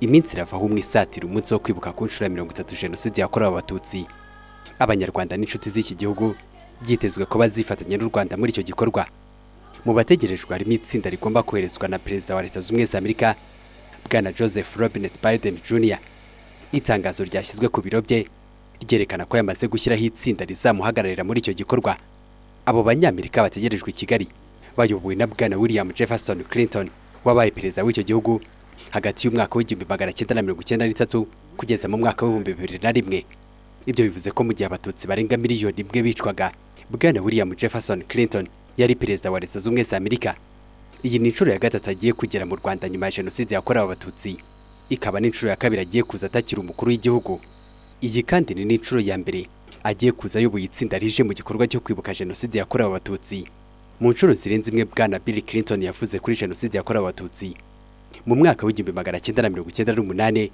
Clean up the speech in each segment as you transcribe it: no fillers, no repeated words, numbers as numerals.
iminsi iravaho umwisatira umunsi wo kwibuka ku nshuro ya 30 jenoside yakorewe abatutsi. Abanyarwanda n'inshuti z'iki gihugu byitezwe ko bazifatanya n'u Rwanda muri icyo gikorwa. Mu bategerejwe harimo itsinda rigomba koherezwa na Perezida wa Leta Zunze za Amerika Bwana Joseph Robinette Biden Jr. Itangazo ryashyizwe ku biro bye ryerekana ko yamaze gushyiraho itsinda rizamuhagararira muri icyo gikorwa. Abo banyamerika bategerejwe i Kigali bayobowe na Bwana William Jefferson Clinton wabaye perezida w'icyo gihugu hagati y'umwaka w'1993 kugeza mu mwaka w'2001. Ibyo bivuze ko mu gihe abatutsi barenga miliyoni imwe bicwaga, Bwana William Jefferson Clinton yari perezida wa Leta Zunze za Amerika. Iyi ni inshuro ya gatatu agiye kugera mu Rwanda nyuma ya jenoside yakorewe abatutsi, ikaba n'inshuro ya kabiri agiye kuza atakira umukuru w'igihugu. Iyi kandi ni n'inshuro ya mbere agiye kuza ayoboye itsinda rije mu gikorwa cyo kwibuka jenoside yakorewe abatutsi. Mu nshuro zirenze imwe Bwana Bill Clinton yavuze kuri jenoside yakorewe abatutsi. Mu mwaka w'1998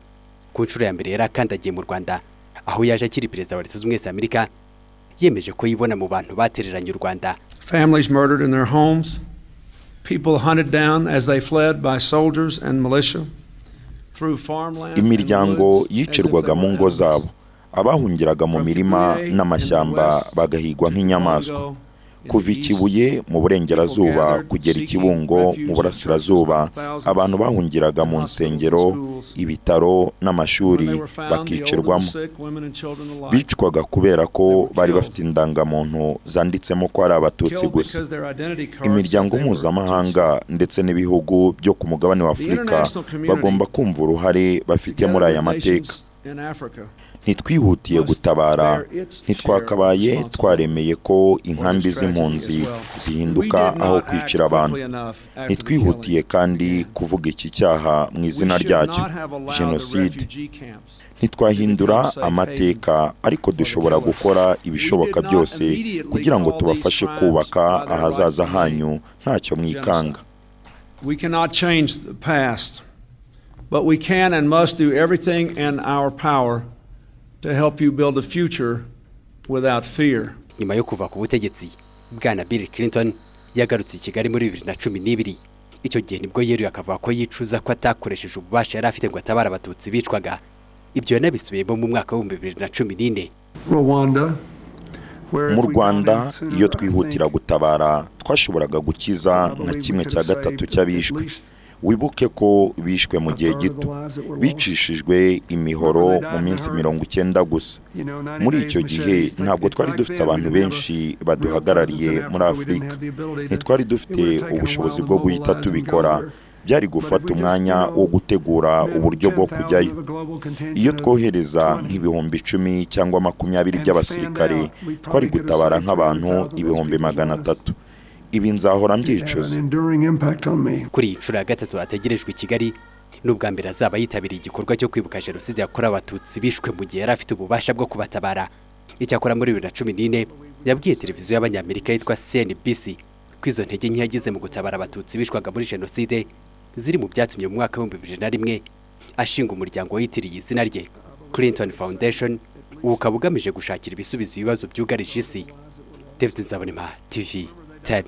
ku nshuro ya mbere yari akandagiye mu Rwanda, aho yaje akiri perezida wa Leta Zunze za Amerika, yemeje ko yibona mu bantu batereranye u Rwanda. Families murdered in their homes, people hunted down as they fled by soldiers and militia through farmland. Imiryango yicirwaga mu ngo zabo, abahungiraga mu mirima n'amashyamba bagahigwa nk'inyamaswa. Kuva Kibuye mu burengerazuba kugera Kibungo mu burasirazuba, abantu bahungiraga mu nsengero, ibitaro n'amashuri bakicirwamo. Bicwaga kubera ko bari bafite indangamuntu zanditsemo ko ari abatutsi gusa. Imiryango mpuzamahanga ndetse n'ibihugu byo ku mugabane wa Afurika bagomba kumva uruhare bafite muri aya mateka. Ntitwihutiye gutabara, ntitwakabaye twaremeye ko inkambi z'impunzi zihinduka aho kwicira abantu. Ntitwihutiye kandi kuvuga iki cyaha mu izina ryacyo, jenoside. Ntitwahindura amateka, ariko dushobora gukora ibishoboka byose kugira ngo tubafashe kubaka ahazaza hanyu ntacyo mwikanga. We cannot change the past, but we can and must do everything in our power to help you build a future without fear. Nyuma yo kuva ku butegetsi, Bwana Bill Clinton yagarutse i Kigali muri 2012. Icyo gihe nibwo yeruye akavuga ko yicuza ko atakoresheje ububasha yari afite ngo atabara abatutsi bicwaga. Ibyo yanabisubiyemo mu mwaka wa 2014. Mu Rwanda iyo twihutira gutabara twashoboraga gukiza nka 1/3 cy'abishwe. Wibuke ko bishwe mu gihe gito, bicishijwe imihoro mu minsi 90 gusa. Muri icyo gihe ntabwo twari dufite abantu benshi baduhagarariye muri Afurika, ntitwari dufite ubushobozi bwo guhita tubikora. Byari gufata umwanya wo gutegura uburyo bwo kujyayo. Iyo twohereza nk'ibihumbi 10 cyangwa 20 by'abasirikare, twari gutabara nk'abantu 300,000. Ibi nzahora mbyicuza. Kuri inshuro ya gatatu ategerejwe i Kigali, n'ubwa mbere azaba yitabiriye igikorwa cyo kwibuka jenoside yakorewe abatutsi bishwe mu gihe yari afite ububasha bwo kubatabara. Icyakora muri 2014 yabwiye televiziyo y'abanyamerika yitwa CNBC ko izo ntege nke yagize mu gutabara abatutsi bishwaga muri jenoside ziri mu byatumye mu mwaka wa 2001 ashinga umuryango witiriye izina rye, Clinton Foundation, ukaba ugamije gushakira ibisubizo ibibazo byugarije isi. David Nzabonimpa, TV 10.